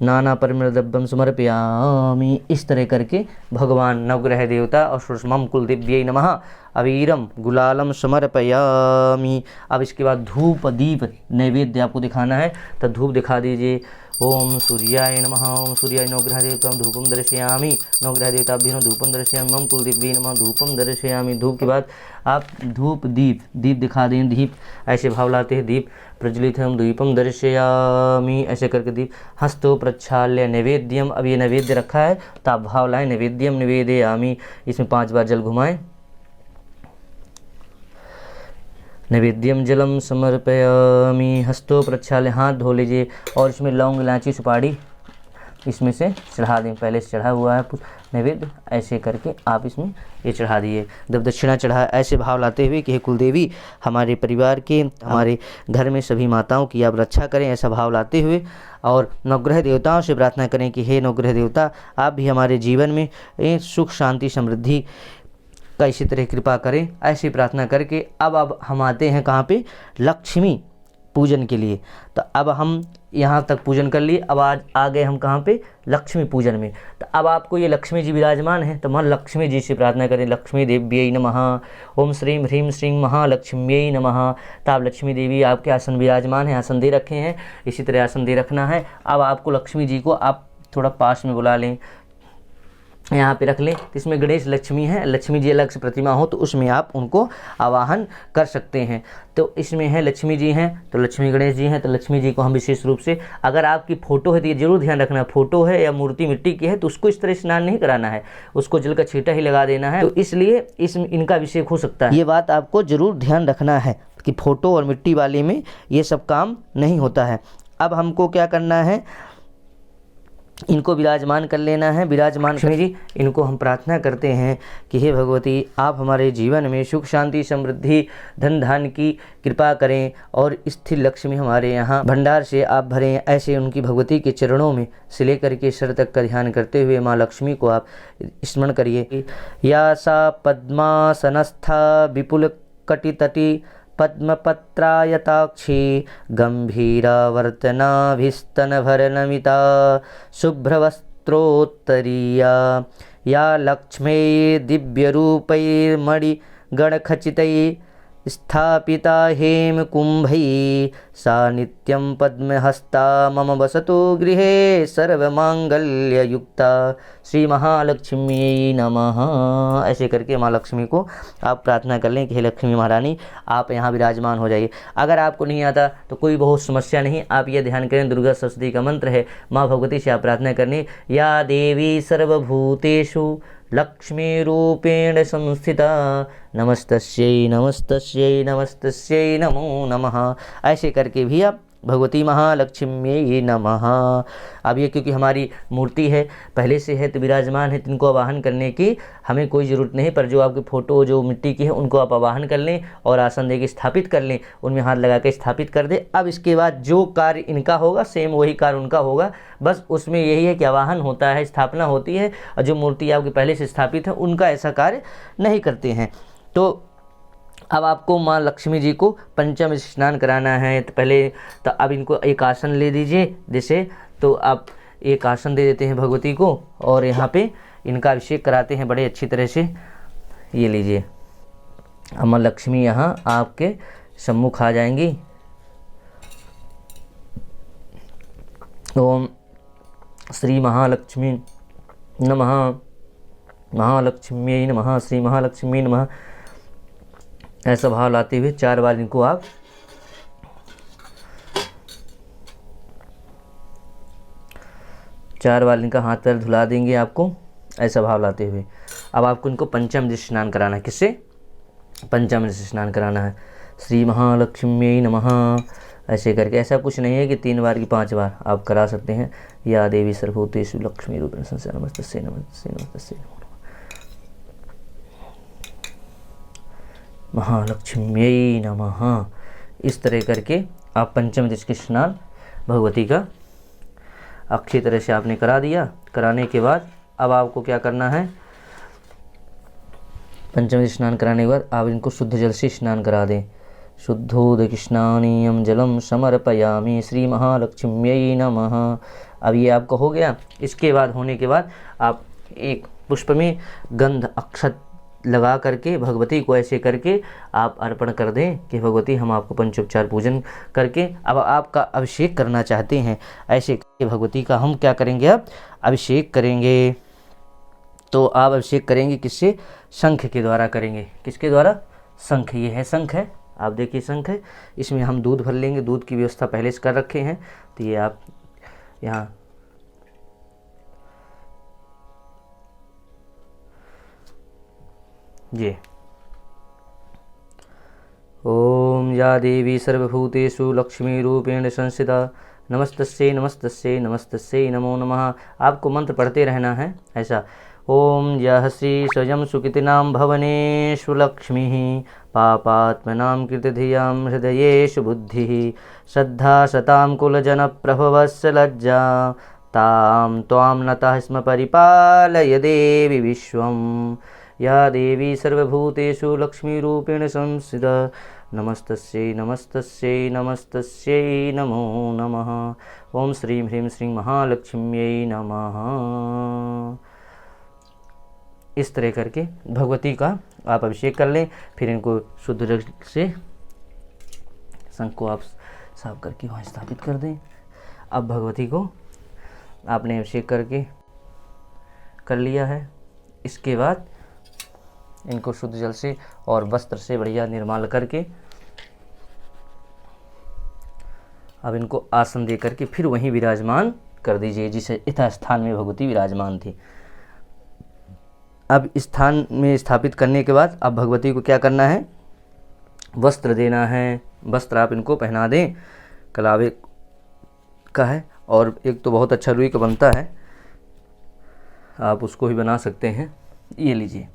नाना परिमलद्रव्यम समर्पयामि। इस तरह करके भगवान नवग्रह देवता और मम कुलदेव्यै नमः अबीरम गुलालम समर्पयामि। अब इसके बाद धूप दीप नैवेद्य आपको दिखाना है, तो धूप दिखा दीजिए। ओम सूर्याय नमः। ओम सूर्याय नवग्रह देवता धूपम दर्शयामि। नवग्रह देवताभ्यो धूपम दर्शयामि। मम कुलदेव्यै नमः धूपम दर्शयामि। धूप के बाद आप धूप दीप दिखा दें। दीप ऐसे भाव लाते हैं, दीप प्रज्वलित हम दीपम दर्शयामि, ऐसे करके दीप। हस्तो प्रक्षाल्य नैवेद्यम। अब ये नैवेद्य रखा है तो आप भाव लाएं नैवेद्यम निवेदयामि। इसमें 5 बार जल घुमाएं। नैवेद्यम जलम समर्पयामि। हस्तो प्रक्षाल्य, हाथ धो लीजिए। और इसमें लौंग इलायची सुपारी इसमें से चढ़ा दें। पहले से चढ़ा हुआ है नैवेद्य, ऐसे करके आप इसमें ये चढ़ा दिए। जब दक्षिणा चढ़ा ऐसे भाव लाते हुए कि हे कुलदेवी हमारे परिवार के, हमारे घर में सभी माताओं की आप रक्षा करें, ऐसा भाव लाते हुए। और नवग्रह देवताओं से प्रार्थना करें कि हे नवग्रह देवता आप भी हमारे जीवन में सुख शांति समृद्धि का इसी तरह कृपा करें, ऐसी प्रार्थना करके अब हम आते हैं कहाँ पे, लक्ष्मी पूजन के लिए। तो अब हम यहाँ तक पूजन कर लिए। अब आज आ गए हम कहाँ पे, लक्ष्मी पूजन में। तो अब आपको ये लक्ष्मी जी विराजमान है, तो मां लक्ष्मी जी से प्रार्थना करें। लक्ष्मी देव्यै नमः। ओम श्रीं ह्रीं श्रीं महालक्ष्म्यै नमः। तो आप लक्ष्मी देवी आपके आसन विराजमान है, आसन दे रखे हैं, इसी तरह आसन दे रखना है। अब आपको लक्ष्मी जी को आप थोड़ा पास में बुला लें, यहाँ पे रख लें। तो इसमें गणेश लक्ष्मी है, लक्ष्मी जी अलग से प्रतिमा हो तो उसमें आप उनको आवाहन कर सकते हैं। तो इसमें है लक्ष्मी जी हैं तो लक्ष्मी गणेश जी हैं, तो लक्ष्मी जी को हम विशेष रूप से, अगर आपकी फ़ोटो है तो ये जरूर ध्यान रखना, फ़ोटो है या मूर्ति मिट्टी की है तो उसको इस तरह स्नान नहीं कराना है, उसको जल का छींटा ही लगा देना है। तो इसलिए इनका अभिषेक हो सकता है। ये बात आपको जरूर ध्यान रखना है कि फ़ोटो और मिट्टी वाली में ये सब काम नहीं होता है। अब हमको क्या करना है, इनको विराजमान कर लेना है। विराजमान लक्ष्मी जी, इनको हम प्रार्थना करते हैं कि हे भगवती आप हमारे जीवन में सुख शांति समृद्धि धन धान की कृपा करें और स्थिर लक्ष्मी हमारे यहाँ भंडार से आप भरें। ऐसे उनकी भगवती के चरणों में से लेकर के सिर तक का ध्यान करते हुए माँ लक्ष्मी को आप स्मरण करिए। या सा पद्मासनस्था विपुल कटितटी पद्मपत्रायताक्षी गंभीरावर्तनाभिस्तनभरनमिता शुभ्रवस्त्रोत्तरीया या लक्ष्मी दिव्यरूपैर्मणिगणखचितैः स्थापिता हेमकुम्भैः सा नित्यं पद्महस्ता मम वसतु गृहे सर्वमांगल्ययुक्ता श्री महालक्ष्मी नमः। ऐसे करके माँ लक्ष्मी को आप प्रार्थना कर लें कि हे लक्ष्मी महारानी आप यहाँ विराजमान हो जाइए। अगर आपको नहीं आता तो कोई बहुत समस्या नहीं, आप ये ध्यान करें दुर्गा सप्तशती का मंत्र है, माँ भगवती से आप प्रार्थना करनी, या देवी सर्वभूतेषु लक्ष्मी रूपेण संस्थिता नमस्तस्यै नमस्तस्यै नमस्तस्यै नमो नमः। ऐसे करके भी आप भगवती महालक्ष्म्यै नमः। अब ये क्योंकि हमारी मूर्ति है पहले से है तो विराजमान है, तो इनको आवाहन करने की हमें कोई ज़रूरत नहीं, पर जो आपकी फ़ोटो जो मिट्टी की है उनको आप आवाहन कर लें और आसन दे के स्थापित कर लें, उनमें हाथ लगा के स्थापित कर दें। अब इसके बाद जो कार्य इनका होगा सेम वही कार्य उनका होगा, बस उसमें यही है कि आवाहन होता है, स्थापना होती है, और जो मूर्ति आपकी पहले से स्थापित है उनका ऐसा कार्य नहीं करते हैं। तो अब आपको माँ लक्ष्मी जी को पंचम स्नान कराना है, तो पहले तो अब इनको एक आसन ले दीजिए, जैसे तो आप एक आसन दे देते हैं भगवती को और यहाँ पे इनका अभिषेक कराते हैं बड़े अच्छी तरह से। ये लीजिए, माँ लक्ष्मी यहाँ आपके सम्मुख आ जाएंगी। ओम श्री महालक्ष्मी नमः, महालक्ष्मी नमः, श्री महालक्ष्मी नमः, ऐसा भाव लाते हुए 4 बार इनको आप इनका हाथ पैर धुला देंगे आपको, ऐसा भाव लाते हुए। अब आपको इनको पंचम स्नान कराना है। किससे? पंचम स्नान कराना है। श्री महालक्ष्मी नमः ऐसे करके, ऐसा कुछ नहीं है कि 3 बार की 5 बार आप करा सकते हैं। या देवी सर्वभूतेषु लक्ष्मी रूपेण संस्थिता नमस्तस्यै नमस्तस्यै नमस्तस्यै महालक्ष्म्यै नमः। इस तरह करके आप पंचम के स्नान भगवती का अच्छी तरह से आपने करा दिया। कराने के बाद अब आपको क्या करना है, पंचम स्नान कराने के बाद आप इनको शुद्ध जल से स्नान करा दें। शुद्धोदकस्नानीयं जलम समर्पयामि श्री महालक्ष्म्यै नमः। अब ये आपका हो गया। इसके बाद होने के बाद आप एक पुष्प में गंध अक्षत लगा करके भगवती को ऐसे करके आप अर्पण कर दें कि भगवती हम आपको पंचोपचार पूजन करके अब आपका अभिषेक करना चाहते हैं। ऐसे करके भगवती का हम क्या करेंगे, अब अभिषेक करेंगे। तो आप अभिषेक करेंगे किससे? शंख के द्वारा करेंगे। किसके द्वारा? शंख। ये है शंख है, आप देखिए शंख है, इसमें हम दूध भर लेंगे। दूध की व्यवस्था पहले से कर रखे हैं, तो ये आप यहाँ ये ओम या देवी सर्वभूतेषु लक्ष्मी रूपेण संस्थिता नमस्तस्यै नमस्तस्यै नमस्तस्यै नमो नमः। आपको मंत्र पढ़ते रहना है ऐसा। ओम यः श्री स्वयं सुकृतिनां भवनेषु लक्ष्मीः पापात्मनां कृतधियां हृदयेषु बुद्धिः श्रद्धा शतां कुलजनप्रभवस्य लज्जा तां त्वां नतः स्म परिपालय देवी विश्वम्। या देवी सर्वभूतेषु लक्ष्मीरूपेण संस्थिता नमस्तस्यै नमस्तस्यै नमस्तस्यै नमो नमः। ओम श्रीं ह्रीं श्रीं महालक्ष्म्यै नमः। इस तरह करके भगवती का आप अभिषेक कर लें। फिर इनको शुद्ध जल से शंख को आप साफ करके वहाँ स्थापित कर दें। अब भगवती को आपने अभिषेक करके कर लिया है। इसके बाद इनको शुद्ध जल से और वस्त्र से बढ़िया निर्माल करके अब इनको आसन दे करके फिर वहीं विराजमान कर दीजिए जिस यथा स्थान में भगवती विराजमान थी। अब स्थान में स्थापित करने के बाद अब भगवती को क्या करना है, वस्त्र देना है। वस्त्र आप इनको पहना दें, कलावे का है और एक तो बहुत अच्छा रुई का बनता है, आप उसको भी बना सकते हैं। ये लीजिए,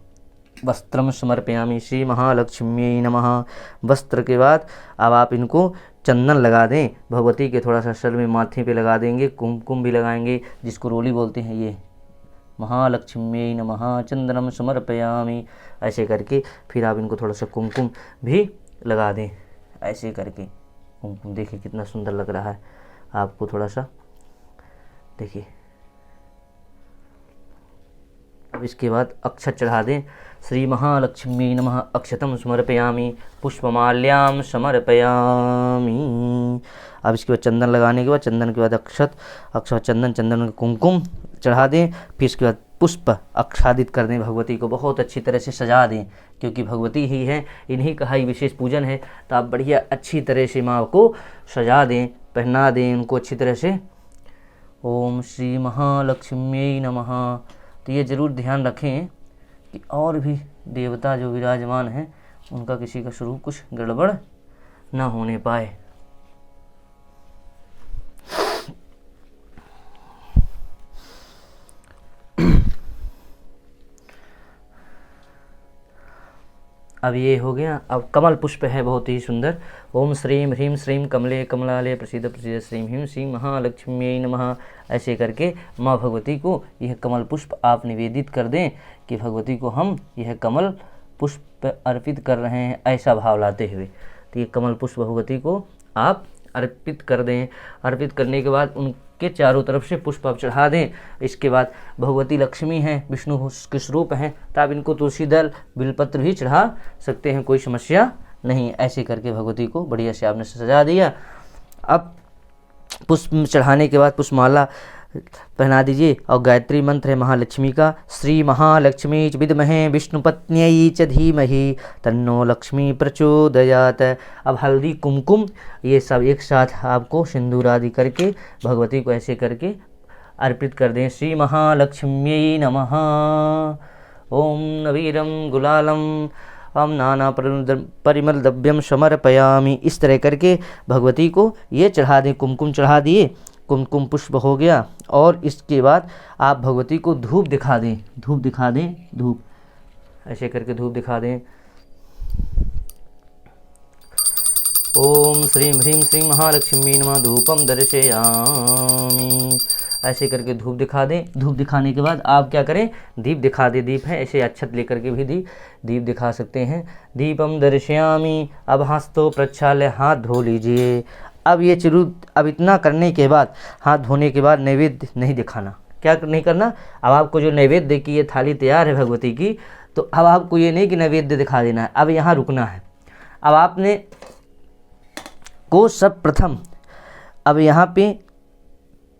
वस्त्रम समर्पयामि श्री महालक्ष्म्यै नमः। वस्त्र के बाद अब आप इनको चंदन लगा दें भगवती के, थोड़ा सा सर में माथे पे लगा देंगे, कुमकुम भी लगाएंगे जिसको रोली बोलते हैं। ये महालक्ष्म्यै नमः चंदनम समर्पयामि ऐसे करके फिर आप इनको थोड़ा सा कुमकुम भी लगा दें। ऐसे करके कुमकुम देखिए कितना सुंदर लग रहा है आपको, थोड़ा सा देखिए। अब इसके बाद अक्षत चढ़ा दें श्री महालक्ष्मी नमः। अक्षतम समर्पयामि, पुष्पमाल्यां समर्पयामि। अब इसके बाद चंदन लगाने के बाद, चंदन के बाद अक्षत चंदन, चंदन कुमकुम चढ़ा दें। फिर इसके बाद पुष्प आच्छादित कर दें, भगवती को बहुत अच्छी तरह से सजा दें, क्योंकि भगवती ही है, इन्हीं का ही विशेष पूजन है। तो आप बढ़िया अच्छी तरह से माँ को सजा दें, पहना दें उनको अच्छी तरह से। ओम श्री महालक्ष्मी नमः। तो ये ज़रूर ध्यान रखें कि और भी देवता जो विराजमान हैं उनका किसी का स्वरूप कुछ गड़बड़ ना होने पाए। अब ये हो गया। अब कमल पुष्प है बहुत ही सुंदर। ओम श्रीं ह्रीं श्रीं कमले कमलालय प्रसीद प्रसीद श्रीं ह्रीं श्रीं महालक्ष्मी नमः। ऐसे करके माँ भगवती को यह कमल पुष्प आप निवेदित कर दें कि भगवती को हम यह कमल पुष्प अर्पित कर रहे हैं, ऐसा भाव लाते हुए। तो ये कमल पुष्प भगवती को आप अर्पित कर दें। अर्पित करने के बाद उनके चारों तरफ से पुष्प आप चढ़ा दें। इसके बाद भगवती लक्ष्मी हैं, विष्णु के स्वरूप हैं, तो आप इनको तुलसी दल बिलपत्र भी चढ़ा सकते हैं, कोई समस्या नहीं। ऐसे करके भगवती को बढ़िया से आपने सजा दिया। अब पुष्प चढ़ाने के बाद पुष्पमाला पहना दीजिए और गायत्री मंत्र है महालक्ष्मी का। श्री महालक्ष्मी च विद्महे विष्णुपत्न्यै च धीमहि तन्नो लक्ष्मी प्रचोदयात्। अब हल्दी कुमकुम ये सब एक साथ आपको सिंदूर आदि करके भगवती को ऐसे करके अर्पित कर दें। श्री महालक्ष्म्यै नमः। ओम नवीरम गुलालम हम नाना परिमल द्रव्यम समर्पयामि। इस तरह करके भगवती को ये चढ़ा दें, कुमकुम चढ़ा दिए, कुमकुम पुष्प हो गया। और इसके बाद आप भगवती को धूप दिखा दें, धूप दिखा दें, धूप ऐसे करके धूप दिखा दें। ओम श्रीं ह्रीं श्रीं महालक्ष्मी नमः धूपम दर्शयामि। ऐसे करके धूप दिखा दें। धूप दिखाने के बाद आप क्या करें, दीप दिखा दें। दीप है ऐसे अक्षत लेकर के भी दीप दिखा सकते हैं। दीपम दर्शयामि। अब हस्तो प्रक्षाल्य, हाथ धो लीजिए। अब ये जरूर, अब इतना करने के बाद हाथ धोने के बाद नैवेद्य नहीं दिखाना। क्या नहीं करना, अब आपको जो नैवेद्य की ये थाली तैयार है भगवती की, तो अब आपको ये नहीं कि नैवेद्य दिखा देना है, अब यहाँ रुकना है। अब आपने को सब प्रथम अब यहाँ पे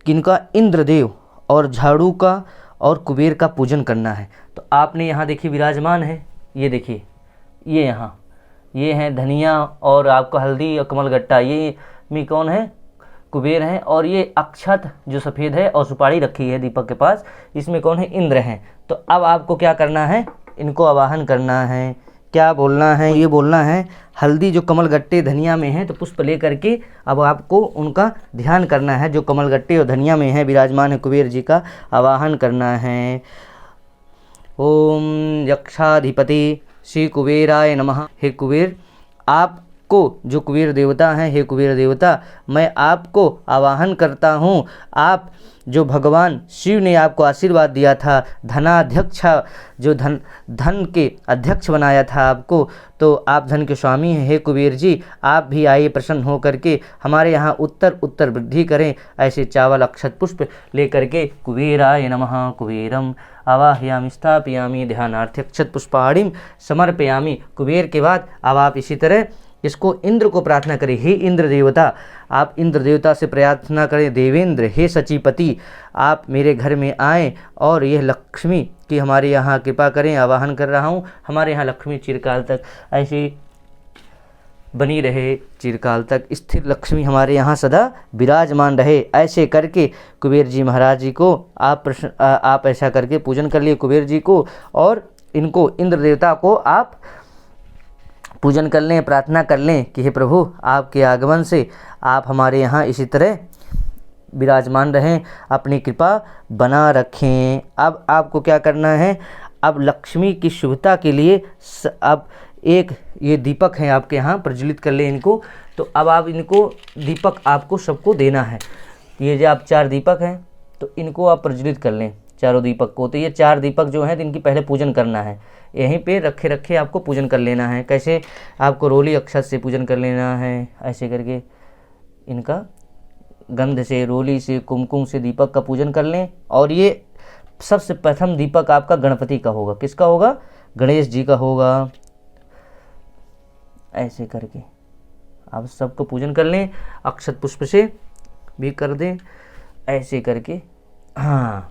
किनका, इंद्रदेव और झाड़ू का और कुबेर का पूजन करना है। तो आपने यहाँ देखिए विराजमान है, ये देखिए, ये यहाँ ये हैं धनिया और आपका हल्दी और कमलगट्टा, ये में कौन है, कुबेर हैं। और ये अक्षत जो सफ़ेद है और सुपारी रखी है दीपक के पास, इसमें कौन है, इंद्र हैं। तो अब आपको क्या करना है, इनको आवाहन करना है। क्या बोलना है, ये बोलना है हल्दी जो कमलगट्टे धनिया में है, तो पुष्प ले करके अब आपको उनका ध्यान करना है। जो कमलगट्टे और धनिया में है विराजमान है कुबेर जी का आवाहन करना है। ओम यक्षाधिपति श्री कुबेराय नमः। हे कुबेर, आपको जो कुबेर देवता हैं, हे कुबेर देवता, मैं आपको आवाहन करता हूँ। आप जो भगवान शिव ने आपको आशीर्वाद दिया था, धनाध्यक्ष, जो धन के अध्यक्ष बनाया था आपको, तो आप धन के स्वामी हैं। हे कुबेर जी, आप भी आइए प्रसन्न हो करके हमारे यहाँ उत्तर उत्तर वृद्धि करें। ऐसे चावल अक्षत पुष्प ले करके कुबेराय नमः कुबेरम आवाहयामि स्थापयामि ध्यानार्थ अक्षत पुष्पाणिम समर्पयामि। कुबेर के बाद अब आप इसी तरह इसको इंद्र को प्रार्थना करें। हे इंद्र देवता, आप इंद्र देवता से प्रार्थना करें। देवेंद्र, हे सचिपति, आप मेरे घर में आएँ और यह लक्ष्मी की हमारे यहाँ कृपा करें। आवाहन कर रहा हूँ, हमारे यहाँ लक्ष्मी चिरकाल तक ऐसी बनी रहे, चिरकाल तक स्थिर लक्ष्मी हमारे यहाँ सदा विराजमान रहे। ऐसे करके कुबेर जी महाराज जी को आप ऐसा करके पूजन कर लिए कुबेर जी को, और इनको इंद्र देवता को आप पूजन कर लें, प्रार्थना कर लें कि हे प्रभु, आपके आगमन से आप हमारे यहाँ इसी तरह विराजमान रहें, अपनी कृपा बना रखें। अब आपको क्या करना है, अब लक्ष्मी की शुभता के लिए अब एक ये दीपक हैं आपके यहाँ, प्रज्वलित कर लें इनको। तो अब आप इनको दीपक आपको सबको देना है। ये जो आप 4 दीपक हैं, तो इनको आप प्रज्वलित कर लें चारों दीपक को। तो ये 4 दीपक जो हैं, तो इनकी पहले पूजन करना है। यहीं पे रखे आपको पूजन कर लेना है। कैसे, आपको रोली अक्षत से पूजन कर लेना है। ऐसे करके इनका गंध से, रोली से, कुमकुम से दीपक का पूजन कर लें। और ये सबसे प्रथम दीपक आपका गणपति का होगा। किसका होगा, गणेश जी का होगा। ऐसे करके आप सबको पूजन कर लें, अक्षत पुष्प से भी कर दें, ऐसे करके। हाँ,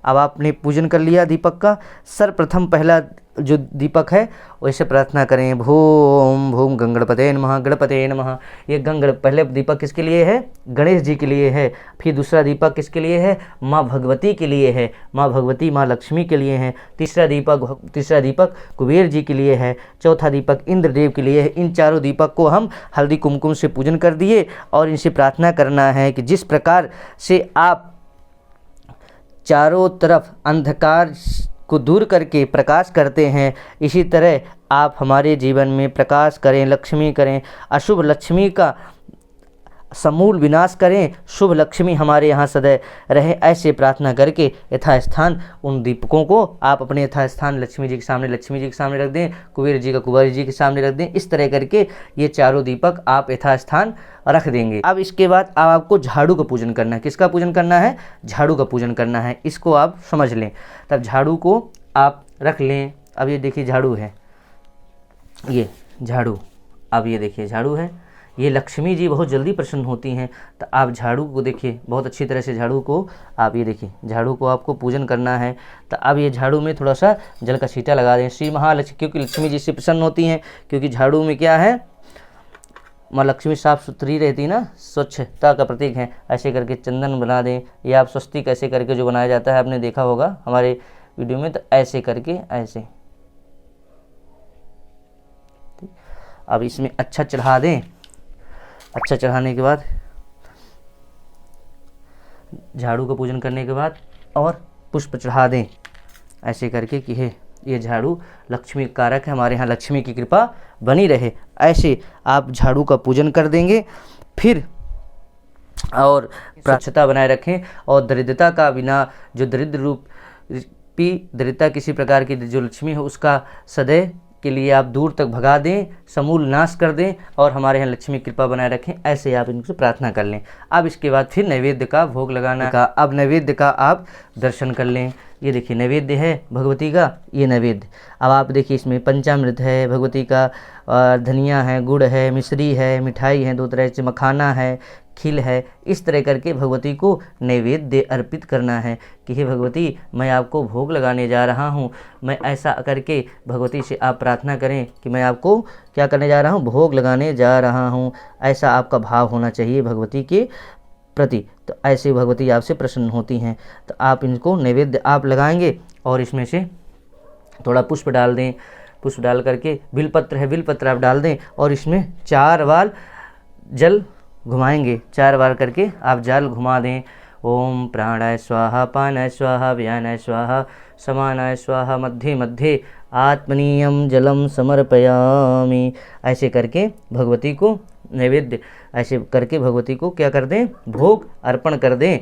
अब आपने पूजन कर लिया दीपक का। सर्वप्रथम पहला जो दीपक है वैसे प्रार्थना करें, भूम भूम गंगणपते नमः, गणपते नमः। ये पहले दीपक किसके लिए है? गणेश जी के लिए है। फिर दूसरा दीपक किसके लिए है? माँ भगवती के लिए है, माँ भगवती माँ लक्ष्मी के लिए है। तीसरा दीपक कुबेर जी के लिए है। चौथा दीपक इंद्रदेव के लिए है। इन चारों दीपक को हम हल्दी कुमकुम से पूजन कर दिए और इनसे प्रार्थना करना है कि जिस प्रकार से आप चारों तरफ अंधकार को दूर करके प्रकाश करते हैं, इसी तरह आप हमारे जीवन में प्रकाश करें, लक्ष्मी करें, अशुभ लक्ष्मी का समूल विनाश करें, शुभ लक्ष्मी हमारे यहाँ सदैव रहे। ऐसे प्रार्थना करके यथास्थान उन दीपकों को आप अपने यथास्थान लक्ष्मी जी के सामने रख दें, कुबेर जी का कुबेर जी के सामने रख दें। इस तरह करके ये चारों दीपक आप यथास्थान रख देंगे। अब इसके बाद अब आपको झाड़ू का पूजन करना है। किसका पूजन करना है? झाड़ू का पूजन करना है। इसको आप समझ लें। तब झाड़ू को आप रख लें। अब ये देखिए झाड़ू है, ये झाड़ू, अब ये देखिए झाड़ू है। ये लक्ष्मी जी बहुत जल्दी प्रसन्न होती हैं। तो आप झाड़ू को देखिए, बहुत अच्छी तरह से झाड़ू को आप ये देखिए, झाड़ू को आपको पूजन करना है। तो अब ये झाड़ू में थोड़ा सा जल का छींटा लगा दें। श्री महालक्ष्मी, क्योंकि लक्ष्मी जी से प्रसन्न होती हैं, क्योंकि झाड़ू में क्या है? माँ लक्ष्मी साफ सुथरी रहती ना, स्वच्छता का प्रतीक है। ऐसे करके चंदन बना दें, या आप स्वस्तिक ऐसे करके जो बनाया जाता है, आपने देखा होगा हमारे वीडियो में। तो ऐसे करके ऐसे अब इसमें अच्छा चढ़ा दें। अच्छा चढ़ाने के बाद झाड़ू का पूजन करने के बाद और पुष्प चढ़ा दें, ऐसे करके कि है ये झाड़ू लक्ष्मी कारक है, हमारे यहाँ लक्ष्मी की कृपा बनी रहे। ऐसे आप झाड़ू का पूजन कर देंगे। फिर और स्वच्छता बनाए रखें और दरिद्रता का बिना, जो दरिद्र रूपी दरिद्रता किसी प्रकार की जो लक्ष्मी है उसका सदैव के लिए आप दूर तक भगा दें, समूल नाश कर दें और हमारे यहाँ लक्ष्मी कृपा बनाए रखें। ऐसे आप इनसे प्रार्थना कर लें। अब इसके बाद फिर नैवेद्य का भोग लगाना का, अब नैवेद्य का आप दर्शन कर लें। ये देखिए नैवेद्य है भगवती का, ये नैवेद्य। अब आप देखिए इसमें पंचामृत है भगवती का, धनिया है, गुड़ है, मिश्री है, मिठाई है, 2 तरह से मखाना है, खील है। इस तरह करके भगवती को नैवेद्य अर्पित करना है कि हे भगवती, मैं आपको भोग लगाने जा रहा हूँ। मैं ऐसा करके भगवती से आप प्रार्थना करें कि मैं आपको क्या करने जा रहा हूँ? भोग लगाने जा रहा हूँ। ऐसा आपका भाव होना चाहिए भगवती के प्रति। तो ऐसे भगवती आपसे प्रसन्न होती हैं। तो आप इनको नैवेद्य आप लगाएंगे और इसमें से थोड़ा पुष्प डाल दें। पुष्प डाल करके बिलपत्र है, बिलपत्र आप डाल दें और इसमें 4 बार जल घुमाएंगे। 4 बार करके आप जल घुमा दें। ओम प्राणाय स्वाहा, पानाय स्वाहा, व्यानाय स्वाहा, समानाय स्वाहा, मध्ये मध्ये आत्मनीयम जलम समर्पयामि। ऐसे करके भगवती को नैवेद्य, ऐसे करके भगवती को क्या कर दें? भोग अर्पण कर दें।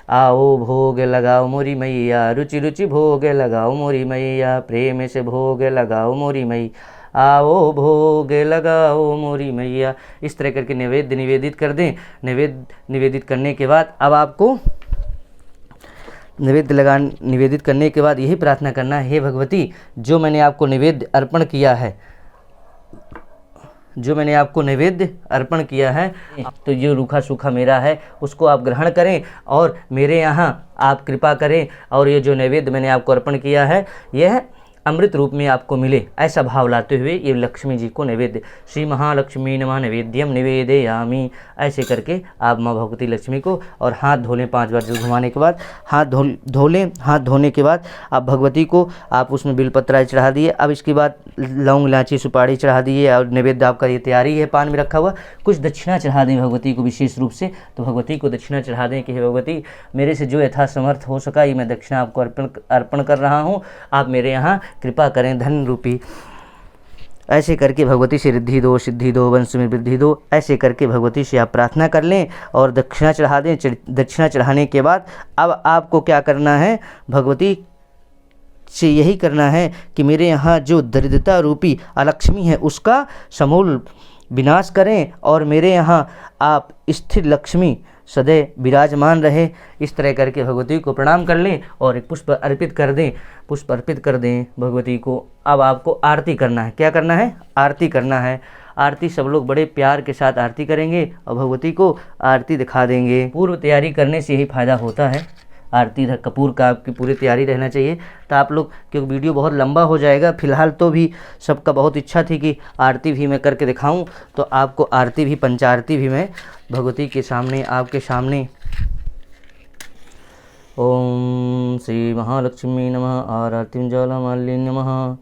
आओ भोग लगाओ मोरी मैया, रुचि रुचि भोग लगाओ मोरी मैया, प्रेम से भोग लगाओ मोरी मैया, आओ भोग लगाओ मोरी मैया। इस तरह करके नैवेद्य निवेदित कर दें। नैवेद्य निवेदित करने के बाद अब आपको निवेदित करने के बाद यही प्रार्थना करना है, हे भगवती, जो मैंने आपको नैवेद्य अर्पण किया है, जो मैंने आपको नैवेद्य अर्पण किया है, तो जो रूखा सूखा मेरा है उसको आप ग्रहण करें और मेरे यहाँ आप कृपा करें और ये जो नैवेद्य मैंने आपको अर्पण किया है यह अमृत रूप में आपको मिले। ऐसा भाव लाते हुए ये लक्ष्मी जी को नैवेद्य, श्री महालक्ष्मी नमः नैवेद्यम निवेदयामि। ऐसे करके आप माँ भगवती लक्ष्मी को और हाथ धो लें। 5 बार जल घुमाने के बाद हाथ धो लें। हाथ धोने के बाद आप भगवती को आप उसमें बिलपत्र चढ़ा दिए। अब इसके बाद लौंग इलायची सुपारी चढ़ा दिए और नैवेद्य आपका ये तैयारी है पान में रखा हुआ। कुछ दक्षिणा चढ़ा दें भगवती को विशेष रूप से। तो भगवती को दक्षिणा चढ़ा दें कि हे भगवती, मेरे से जो यथासमर्थ हो सका ये मैं दक्षिणा आपको अर्पण कर रहा हूँ। आप मेरे यहाँ कृपा करें धन रूपी। ऐसे करके भगवती से रिद्धि दो, सिद्धि दो, वंश में वृद्धि दो। ऐसे करके भगवती से आप प्रार्थना कर लें और दक्षिणा चढ़ा दें। दक्षिणा चढ़ाने के बाद अब आपको क्या करना है? भगवती से यही करना है कि मेरे यहाँ जो दरिद्रता रूपी अलक्ष्मी है उसका समूल विनाश करें और मेरे यहाँ आप स्थिर लक्ष्मी सदैव विराजमान रहे। इस तरह करके भगवती को प्रणाम कर लें और एक पुष्प अर्पित कर दें, पुष्प अर्पित कर दें भगवती को। अब आपको आरती करना है। क्या करना है? आरती करना है। आरती सब लोग बड़े प्यार के साथ आरती करेंगे और भगवती को आरती दिखा देंगे। पूर्व तैयारी करने से ही फायदा होता है। आरती कपूर का आपकी पूरी तैयारी रहना चाहिए। तो आप लोग, क्योंकि वीडियो बहुत लंबा हो जाएगा, फिलहाल तो भी सबका बहुत इच्छा थी कि आरती भी मैं करके दिखाऊं, तो आपको आरती भी, पंचारती भी मैं भगवती के सामने, आपके सामने। ओम श्री महालक्ष्मी नमः। आरतीं ज्वालामाल्य नमः।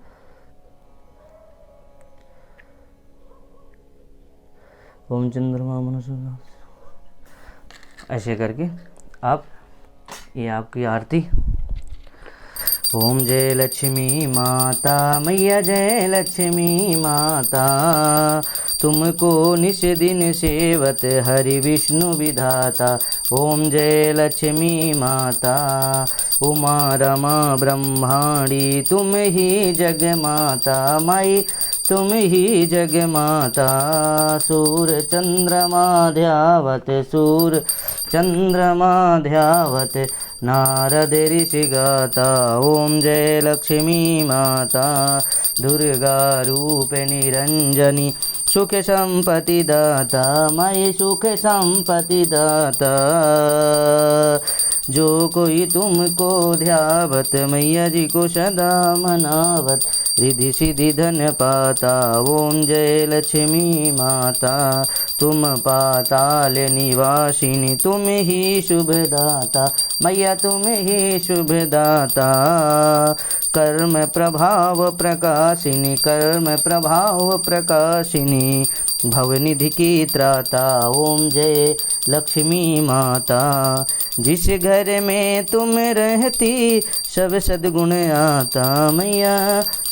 ओम चंद्रमा मनसा, ऐसे करके आप, ये आपकी आरती। ओम जय लक्ष्मी माता मैया, जय लक्ष्मी माता, तुमको निश दिन सेवत हरि विष्णु विधाता। ओम जय लक्ष्मी माता, उमा रमा ब्रह्माणी, तुम ही जग माता माई, तुम ही जग माता। सूर चंद्रमा ध्यावत, सूर चंद्रमा ध्यावत, नारद ऋषि गाता। ओम जय लक्ष्मी माता, दुर्गा रूप निरंजनी, सुख संपत्ति दाता माई, सुख संपत्ति दाता। जो कोई तुमको ध्यावत, मैया जी को सदा मनावत, रिधि सिद्धि धन पाता। ओम जय लक्ष्मी माता, तुम पाताल निवासिनी, तुम ही शुभदाता मैया, तुम ही शुभदाता। कर्म प्रभाव प्रकाशिनी, कर्म प्रभाव प्रकाशिनी, भवनिधि की त्राता। ओम जय लक्ष्मी माता, जिस घर में तुम रहती, सब सद्गुण आता मैया,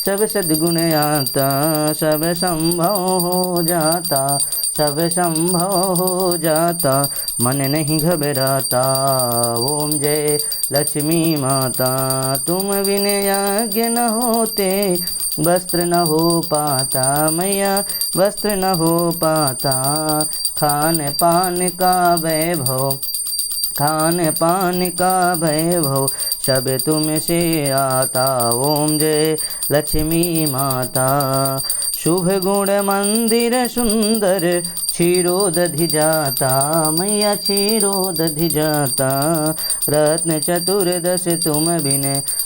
सब सद्गुण आता, सब संभव हो जाता, सब संभव हो जाता, मन नहीं घबराता। ओम जय लक्ष्मी माता, तुम बिन यज्ञ न होते, वस्त्र न हो पाता मैया, वस्त्र न हो पाता। खान पान का वैभव, खान पान का वैभव, सब तुमसे आता। ओम जय लक्ष्मी माता, शुभ गुण मंदिर सुंदर, क्षीरोदधि जाता मैया, क्षीरोदधि जाता। रत्न चतुर्दश तुम बिन,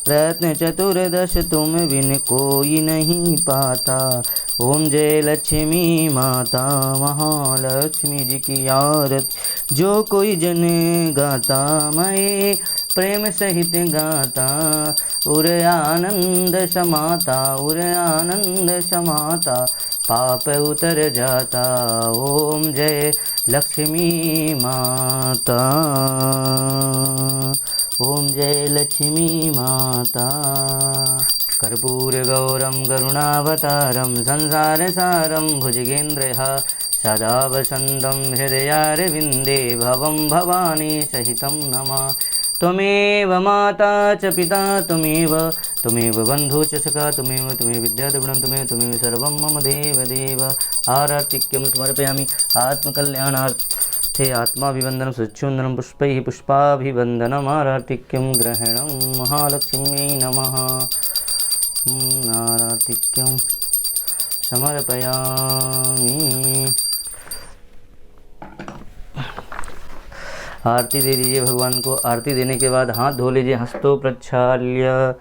रत्न चतुर्दश तुम बिन कोई नहीं पाता। ओम जय लक्ष्मी माता, महालक्ष्मी जी की आरती जो कोई जन गाता, मैं प्रेम सहित गाता, उर आनंद समाता, उर आनंद समाता, पाप उतर जाता। ओम जय लक्ष्मी माता, ओम जय लक्ष्मी माता। कर्पूर गौरम करुणावतारम, संसार सारम भुजगेन्द्रहा, सदा वसन्तं हृदयारविन्दे, भवं भवानी सहितं नमः। त्वमेव माता च पिता त्वमेव, त्वमेव बन्धु च सखा त्वमेव, त्वमेव विद्याद्रविणं त्वमेव, त्वमेव सर्वं मम देव देव। आरतिक्यं समर्पयामि आत्मकल्याणार्थे, आत्माभिवन्दनं सुचुन्दनं पुष्पैः पुष्पाभिवन्दनम्। आरतिक्यं ग्रहणं महालक्ष्म्यै नमः। आरतिक्यं समर्पयामि। आरती दे दीजिए भगवान को। आरती देने के बाद हाथ धो लीजिए, हस्तो प्रक्षाल्य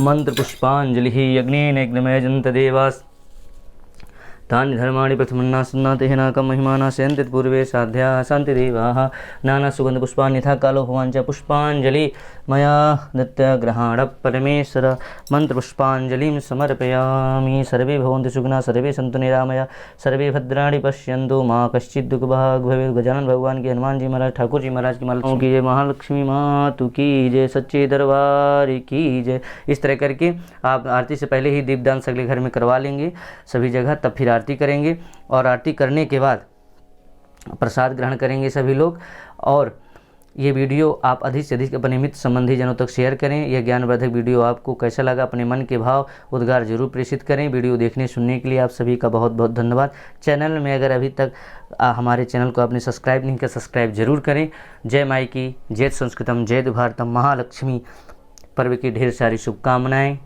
मंत्र पुष्पांजलि। यज्ञेन यज्ञमयजन्त देवास, तानि धर्माणि प्रथमन्नासन्नातेनाकं महिमाना सयन्ति पूर्वे साध्याः सन्ति देवाः। नाना सुगंध पुष्पाणि यथा कालो भवाञ्च। पुष्पांजलि मया दत्त ग्रहाण परमेश्वर। मंत्र पुष्पांजलिं समर्पयामि। सर्वे भवन्तु सुखिनः, सर्वे सन्तु निरामया, सर्वे भद्राणि पश्यन्तु, मां कश्चित् दुःखभाग् भवेत्। गजानन भगवान की, हनुमान जी महाराज, ठाकुर जी महाराज की माला की जय, महालक्ष्मी मातु की जय, सच्चे दरबार की जय। इस तरह करके आप आरती से पहले ही दीपदान सगले घर में करवा लेंगे सभी जगह, तब फिर आरती करेंगे। और आरती करने के बाद प्रसाद ग्रहण करेंगे सभी लोग। और ये वीडियो आप अधिक से अधिक अपने मित्र संबंधी जनों तक शेयर करें। यह ज्ञानवर्धक वीडियो आपको कैसा लगा, अपने मन के भाव उद्गार जरूर प्रेषित करें। वीडियो देखने सुनने के लिए आप सभी का बहुत बहुत धन्यवाद। चैनल में अगर अभी तक हमारे चैनल को आपने सब्सक्राइब नहीं किया, सब्सक्राइब जरूर करें। जय माई की, जय संस्कृतम, जय भारतम। महालक्ष्मी पर्व की ढेर सारी शुभकामनाएं।